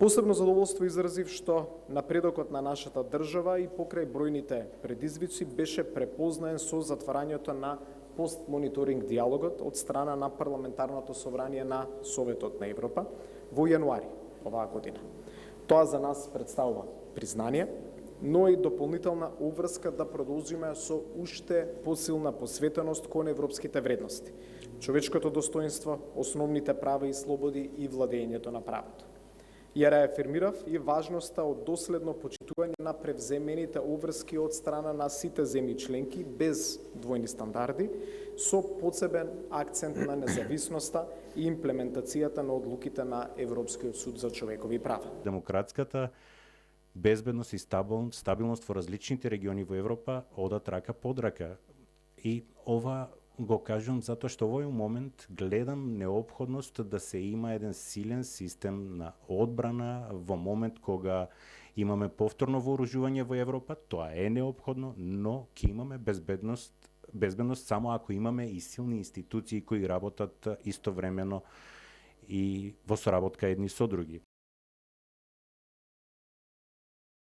Посебно задоволство изразив што напредокот на нашата држава и покрај бројните предизвици беше препознаен со затварањето на постмониторинг диалогот од страна на Парламентарното собрание на Советот на Европа во јануари оваа година. Тоа за нас представува признание, но и дополнителна обврска да продолжиме со уште посилна посветеност кон европските вредности, човечкото достоинство, основните права и слободи и владењето на правото. Ја реафирмирав и важноста од доследно почитување на превземените обврски од страна на сите земји членки без двојни стандарди, со посебен акцент на независноста и имплементацијата на одлуките на Европскиот суд за човекови права. Демократската безбедност и стабилност во различните региони во Европа одат рака под рака. И ова го кажувам затоа што во овој момент гледам неопходност да се има еден силен систем на одбрана во момент кога имаме повторно вооружување во Европа. Тоа е неопходно, но ќе имаме безбедност само ако имаме и силни институции кои работат истовремено и во соработка едни со други.